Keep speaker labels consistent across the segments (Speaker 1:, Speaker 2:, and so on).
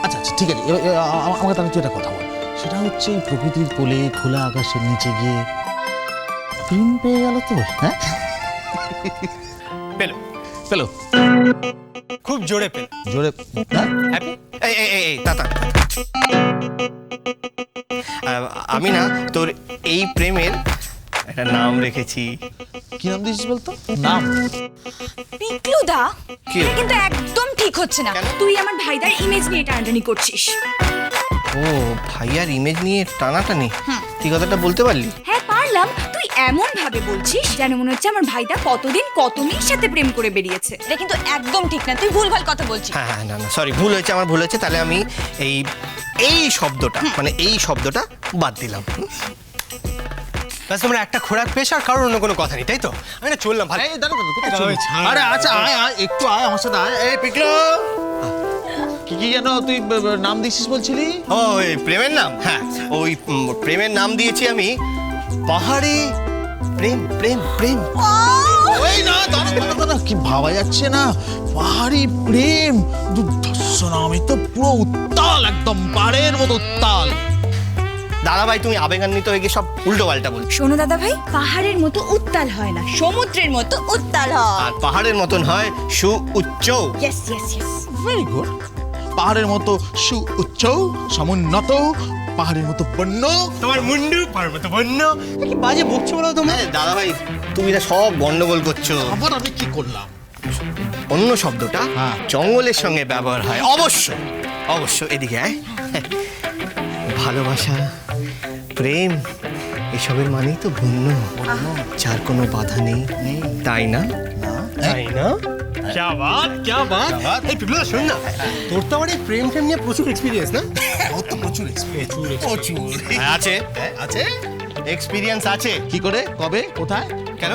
Speaker 1: আচ্ছা আচ্ছা ঠিক আছে, আমাকে তাহলে তুই একটা কথা বল। সেটা হচ্ছে এই প্রকৃতির কোলে খোলা আকাশের নিচে গিয়ে প্রেম পেয়ে গেল তো? হ্যাঁ,
Speaker 2: পেলো
Speaker 1: পেলো
Speaker 2: খুব জোরে পেলো।
Speaker 1: জোরে? হ্যাঁ,
Speaker 2: হ্যাপি? এই তাতা, আমি না তোর এই প্রেমের একটা নাম রেখেছি।
Speaker 1: কি নাম দিয়েছিস বলতো? নাম?
Speaker 3: পিকলুদা,
Speaker 2: কি?
Speaker 3: এটা কিন্তু একদম ঠিক হচ্ছে না।
Speaker 2: কেন?
Speaker 3: তুই আমার ভাইদার ইমেজ নিয়ে টানাটানি করছিস।
Speaker 2: ও ভাইয়ার ইমেজ নিয়ে টানাটানি, তুই কথাটা বলতে পারলি?
Speaker 3: হ্যাঁ পারলাম। তুই এমন ভাবে বলছিস যেন মনে হচ্ছে আমার ভাইদা কতদিন কত মেয়ের সাথে প্রেম করে বেরিয়েছে। এটা কিন্তু একদম ঠিক না, তুই ভুলভাল কথা বলছিস।
Speaker 2: হ্যাঁ হ্যাঁ, না না সরি, ভুল হয়েছে, আমার ভুল হয়েছে। তাহলে আমি এই এই শব্দটা মানে এই শব্দটা বাদ দিলাম।
Speaker 4: ব্যাস তোমরা একটা খোরাক পেয়েছো আর কারোর অন্য কোনো কথা নেই, তাই তো? আমি না চললাম ভাই।
Speaker 1: এই দাঁড়া দাঁড়া, কোথায়
Speaker 4: এই
Speaker 1: চললি?
Speaker 4: ছাড়।
Speaker 1: আরে আচ্ছা আয় আয়, একটু আয় আমার সাথে আয়। এই পিকলো, কি কি যেন তুই নাম দিছিস বলছিলি?
Speaker 2: ও এই প্রেমের নাম? হ্যাঁ, ওই প্রেমের নাম দিয়েছি আমি পাহাড়ি প্রেম। প্রেম প্রেম
Speaker 1: ওই না, দাঁড়া দাঁড়া দাঁড়া, কি ভাবা যাচ্ছে না? পাহাড়ি প্রেম, দুর্ধর্ষ নাম। এই তো পুরো উত্তাল, একদম পাড়ের মতো উত্তাল।
Speaker 2: দাদা ভাই, তুমি আবেগান্বিত হয়ে গিয়ে সব উল্টো পাল্টা বলছো।
Speaker 3: শোনো দাদা ভাই, পাহাড়ের মতো উত্তাল হয় না, সমুদ্রের মতো উত্তাল হয়।
Speaker 2: আর পাহাড়ের মতন হয় সু উচ্চ।
Speaker 3: Yes yes yes.
Speaker 1: Very good. পাহাড়ের মতো সুউচ্চ, সমুন্নত, পাহাড়ের মতো বন্য।
Speaker 4: তোমার মুন্ডু পার্বত বন্য। কি বাজে বকছো বলো তোমরা?
Speaker 2: দাদা ভাই, তুমি না সব গন্ডগোল করছো।
Speaker 1: আবার আমি কি করলাম?
Speaker 2: অন্য শব্দটা
Speaker 1: হ্যাঁ।
Speaker 2: জঙ্গলের সঙ্গে ব্যবহার হয়। অবশ্য অবশ্য, এদিকে আয়। ভালোবাসা, প্রেম, এসবের মানেই তো ভিন্ন, যার কোনো বাধা নেই, তাই না?
Speaker 4: তাই না? क्या बात क्या बात। এই পিপলুদা শোন না, তোর তো আমার এই প্রেম নিয়ে প্রচুর এক্সপিরিয়েন্স না?
Speaker 1: ওর তো প্রচুর এক্সপিরিয়েন্স। প্রচুর
Speaker 2: আছে
Speaker 1: আছে।
Speaker 2: এক্সপিরিয়েন্স আছে।
Speaker 1: কি করে, কবে, কোথায়?
Speaker 2: কেন?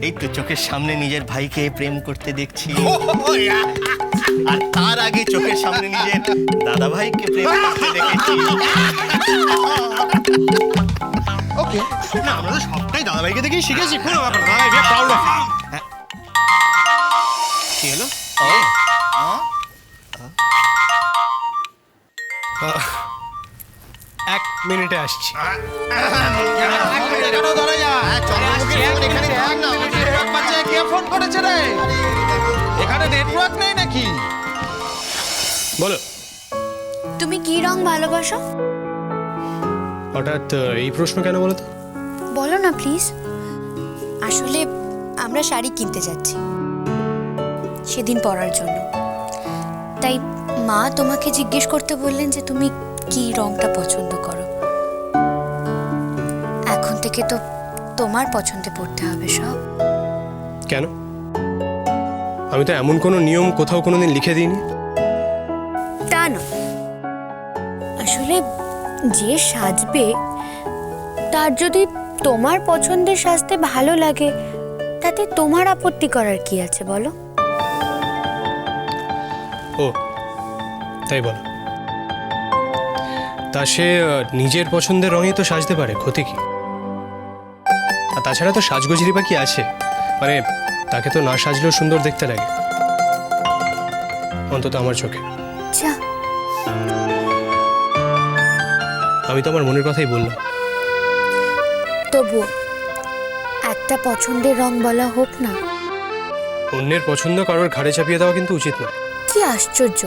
Speaker 2: এই তো চোখের সামনে নিজের ভাইকে প্রেম করতে দেখছি, আর তার আগে চোখের সামনে নিজের দাদা ভাইকে প্রেম করতে দেখেছি।
Speaker 1: ওকে।
Speaker 4: না, আমরা তো সবটাই দাদাভাইকে দেখেই শিখেছি। কোনো ব্যাপার না, আমি প্রাউড অফ ইউ।
Speaker 2: কি হলো?
Speaker 4: এক মিনিটে আসছি।
Speaker 1: কে ফোন করেছে রে? এখানে নেটওয়ার্ক নেই নাকি?
Speaker 4: বলো।
Speaker 5: তুমি কি রং ভালোবাসো?
Speaker 4: হঠাৎ এই প্রশ্ন কেন বলো তো?
Speaker 5: বলো না প্লিজ। আসলে আমরা শাড়ি কিনতে যাচ্ছি সেদিন পরার জন্য, তাই মা তোমাকে জিজ্ঞেস করতে বললেন যে তুমি কি রংটা পছন্দ করো। এখন থেকে তো তোমার পছন্দে পড়তে হবে সব।
Speaker 4: কেন? আমি তো এমন কোনো নিয়ম কোথাও কোনোদিন লিখে দিইনি।
Speaker 5: তা না, আসলে যে সাজবে তার যদি তোমার পছন্দের সাজতে ভালো লাগে, তাতে তোমার আপত্তি করার কি আছে বলো?
Speaker 4: ও তাই বলো। তা সে নিজের পছন্দের রঙেই তো সাজতে পারে, ক্ষতি কি? আর তাছাড়া তো সাজগোজেরই বা কি আছে, মানে তাকে তো না সাজলেও সুন্দর দেখতে লাগে, অন্তত আমার চোখে।
Speaker 5: আচ্ছা,
Speaker 4: আমি তো আমার মনের কথাই বললাম।
Speaker 5: তবু একটা পছন্দের রং বলা হোক না।
Speaker 4: অন্যের পছন্দ কারোর ঘাড়ে চাপিয়ে দেওয়া কিন্তু উচিত নয়।
Speaker 5: কি আশ্চর্য,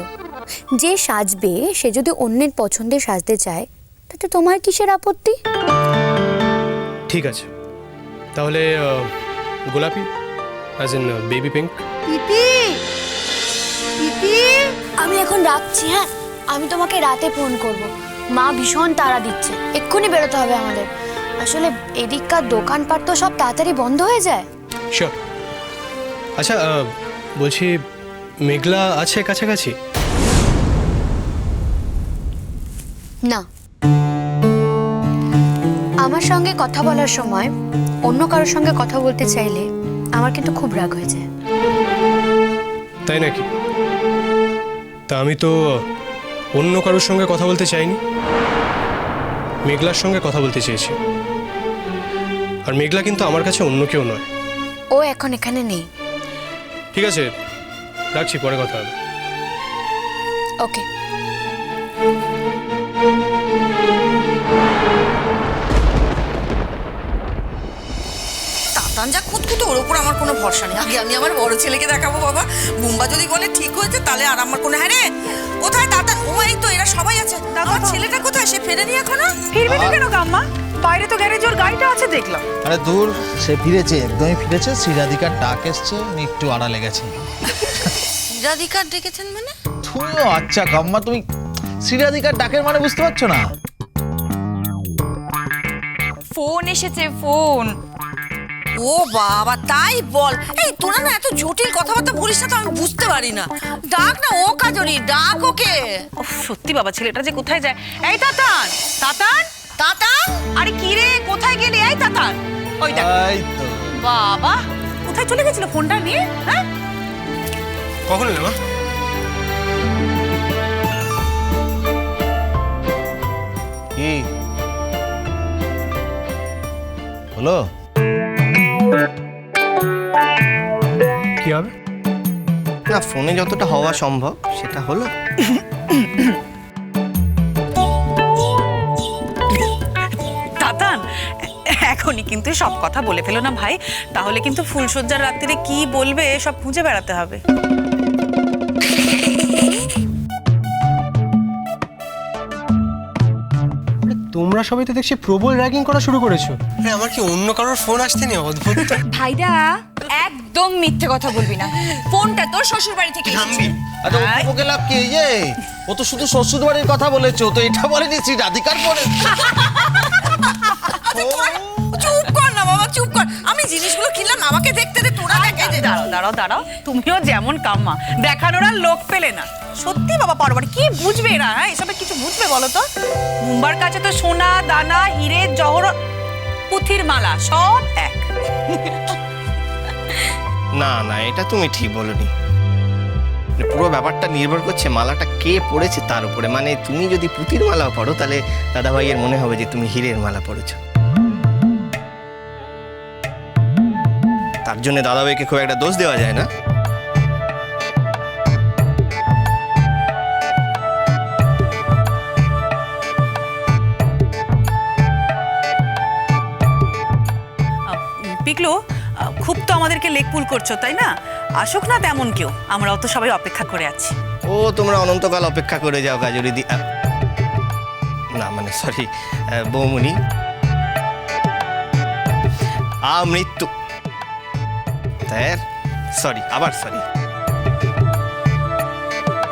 Speaker 5: যে সাজবে সে যদি অন্যের পছন্দে সাজতে চায়, তাতে তোমার কিসের আপত্তি?
Speaker 4: ঠিক আছে, তাহলে গোলাপি, অ্যাজ ইন বেবি পিঙ্ক।
Speaker 5: আমি এখন রাখছি, হ্যাঁ? আমি তোমাকে রাতে ফোন করব। মা ভীষণ তাড়া দিচ্ছে, এক্ষুনি বেরোতে হবে আমাদের। আসলে এদিককার দোকানপাট তো সব তাড়াতাড়ি বন্ধ হয়ে যায়।
Speaker 4: শিওর। আচ্ছা, বলছি মেঘলা আছে কাছাকাছি?
Speaker 5: না, আমার সঙ্গে কথা বলার সময় অন্য কারোর সঙ্গে কথা বলতে চাইলে আমার কিন্তু খুব রাগ হয়ে যায়।
Speaker 4: তাই নাকি? তা আমি তো অন্য কারোর সঙ্গে কথা বলতে চাইনি, মেঘলার সঙ্গে কথা বলতে চেয়েছি। আর মেঘলা কিন্তু আমার কাছে অন্য কেউ নয়।
Speaker 5: ও এখন এখানে নেই।
Speaker 4: ঠিক আছে, রাখছি, পরে কথা হবে।
Speaker 5: ওকে।
Speaker 6: তাতান যা খুঁতখুঁতো, ওর উপর আমার কোনো ভরসা নেই। আগে আমি আমার বড় ছেলেকে দেখাবো বাবা। বুম্বা যদি বলে ঠিক হয়েছে তাহলে আর আমার কোনো, হ্যাঁ রে কোথায় তাতান? ও এই তো, এরা সবাই আছে। আমার ছেলেটা কোথায়? সে ফেরেনি এখনো?
Speaker 7: ফিরবে না কেন গাম্মা? বাইরে তো গ্যারেজ ওর গাড়িটা আছে দেখলাম।
Speaker 1: আরে দূর, সে ফিরেছে, একদমই ফিরেছে। শ্রীরাধিকার ডাক এসছে, উনি একটু আড়ালে গেছে।
Speaker 6: রাধিকার ডেকেছেন মানে?
Speaker 1: তুমিও আচ্ছা গাম্মা, তুমি শ্রীরাধিকার ডাকের মানে বুঝতে পারছো না?
Speaker 3: ফোন এসেছে, ফোন।
Speaker 6: ও বাবা, তাই বল। এই তোরা না এত জটিল কথাবার্তা বলিস না তো, আমি বুঝতে পারি না। ডাক না, ও কাজরি, ডাক ওকে।
Speaker 7: ও সত্যি বাবা, ছেলেটা যে কোথায় যায়। এই তাতান, তাতান,
Speaker 6: তাতান,
Speaker 7: আরে কি রে, কোথায় গেলি? এই তাতান, ওই দেখ।
Speaker 1: এই তো।
Speaker 7: বাবা, কোথায় চলে গেছিল ফোনটা নিয়ে? হ্যাঁ,
Speaker 4: কখন এলে মা?
Speaker 1: কি হলো?
Speaker 4: কি হবে?
Speaker 2: না, ফোনে যতটা হওয়া সম্ভব সেটা হলো।
Speaker 7: তাতান, এখনই কিন্তু সব কথা বলে ফেলো না ভাই, তাহলে কিন্তু ফুলসজ্জার রাত্রিরে কি বলবে সব খুঁজে বেড়াতে হবে।
Speaker 4: তোমরা সবাই তো দেখছি প্রবল র্যাগিং করা শুরু করেছো। হ্যাঁ, আমার কি অন্য কারোর ফোন আসতে নেই? অদ্ভুত।
Speaker 3: ভাইরা একদম মিথ্যে কথা বলবি না, ফোনটা তোর শ্বশুর বাড়ি থেকে এসেছে।
Speaker 1: আচ্ছা, ওকে লাভ কি? ও তো শুধু শ্বশুর বাড়ির কথা বলেছে, ও তো এটা বলেনি শ্রীরাধিকার পরে।
Speaker 6: চুপ কর না বাবা, চুপ কর। আমি জিনিসগুলো কিনলাম, আমাকে দেখতে দে, তোরা দেখে দে।
Speaker 7: দাঁড়াও দাঁড়াও দাঁড়াও, তুমিও যেমন কাম্মা, দেখানোর আর লোক পেলে না। সত্যি বাবা, পরবার কি বুঝবে এরা? হ্যাঁ, এসবে কিছু বুঝবে বলো তো? মুম্বার কাছে তো সোনা দানা, হিরে জহর, পুঁথির মালা সব এক।
Speaker 2: না না, এটা তুমি ঠিক বলনি। পুরো ব্যাপারটা নির্ভর করছে মালাটা কে পড়েছে তার উপরে। মানে তুমি যদি পুঁতির মালা পড়ো তাহলে দাদাভাইয়ের মনে হবে যে তুমি হীরের মালা পড়েছো। তার জন্য দাদাভাইকে খুব একটা দোষ দেওয়া যায় না।
Speaker 7: পিকলু, খুব তো আমাদেরকে লেকপুল করছো তাই না? আসুক না তেমন কেউ, আমরাও তো সবাই অপেক্ষা করে আছি।
Speaker 2: ও তোমরা অনন্তকাল অপেক্ষা করে যাও কাজরি দি, না মানে সরি বৌমনি, মৃত্যু, সরি, আবার সরি।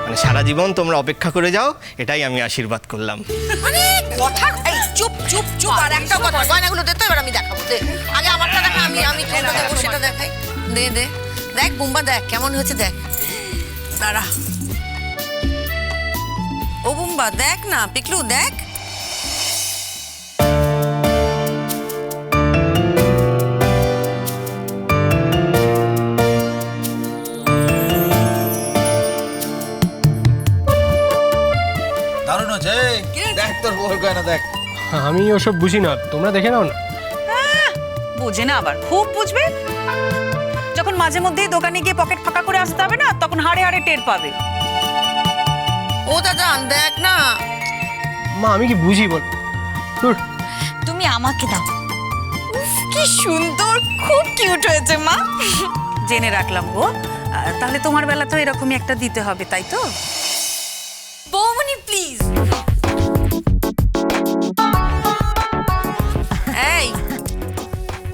Speaker 2: মানে সারা জীবন তোমরা অপেক্ষা করে যাও, এটাই আমি আশীর্বাদ করলাম।
Speaker 6: মানে কথা, এই চুপ চুপ চুপ। আর একটা কথা, গয়নাগুলো দে তো, এবার আমি দেখাবো। দে আগে আমারটা দেখা, আমি কোনটা দেবো সেটা দেখাই। দে দে, দেখ বুম্বা, দেখ কেমন হয়েছে, দেখ। দাঁড়া, ও বুম্বা দেখ না, পিকলু দেখ।
Speaker 1: দারুণ হচ্ছে। দেখ তোর বউর গয়না দেখ।
Speaker 4: আমি ওসব বুঝি না, তোমরা দেখে নাও না।
Speaker 7: বুঝে না, আবার খুব বুঝবে। যখন মাঝে মধ্যেই দোকানে গিয়ে পকেট ফাঁকা করে আসতে হবে না, তখন হাড়ে হাড়ে টের পাবে।
Speaker 6: ও দাদা দেখ না।
Speaker 4: মা, আমি কি বুঝি বল? ধুর।
Speaker 3: তুমি আমাকে দাও। উফ, কি সুন্দর, খুব কিউট হয়েছে মা।
Speaker 7: জেনে রাখলাম গো। তাহলে তোমার বেলা তো এরকমই একটা দিতে হবে, তাই তো?
Speaker 3: বৌমনি প্লিজ।
Speaker 6: এই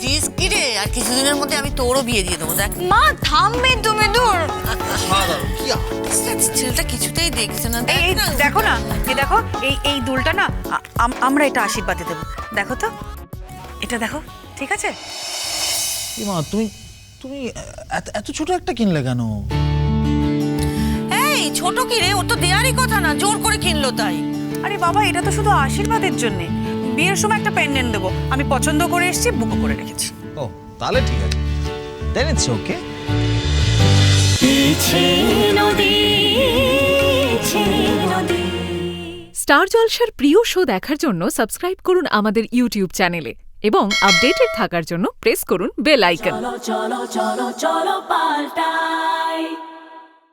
Speaker 6: জিস কি রে, আর কিছুদিনের মধ্যে আমি তোরও বিয়ে দিয়ে দেবো। দেখ
Speaker 3: মা থামবে তুমি, দূর।
Speaker 6: ছেলেটা কিছুতেই দেখছে না।
Speaker 7: এই দেখো না, এই দেখো, এই দুলটা না আমরা এটা আশীর্বাদে দেবো। দেখো তো, এটা দেখো, ঠিক আছে?
Speaker 1: মা, তুমি তুমি এত ছোট একটা কিনলে কেন?
Speaker 6: এই ছোট কি রে, ও তো দেয়ারই কথা না, জোর করে কিনলো তাই।
Speaker 7: আরে বাবা, এটা তো শুধু আশীর্বাদের জন্য। বিয়ের সময় একটা পেন্ডেন্ট দেবো, আমি পছন্দ করে এসেছি, বুকও করে রেখেছি।
Speaker 1: ও তাহলে ঠিক আছে, দেন ইটস ওকে।
Speaker 8: স্টার জলসার প্রিয় শো দেখার জন্য সাবস্ক্রাইব করুন আমাদের ইউটিউব চ্যানেলে এবং আপডেটেড থাকার জন্য প্রেস করুন বেল আইকন।
Speaker 9: চলো চলো চলো চলো পাল্টাই।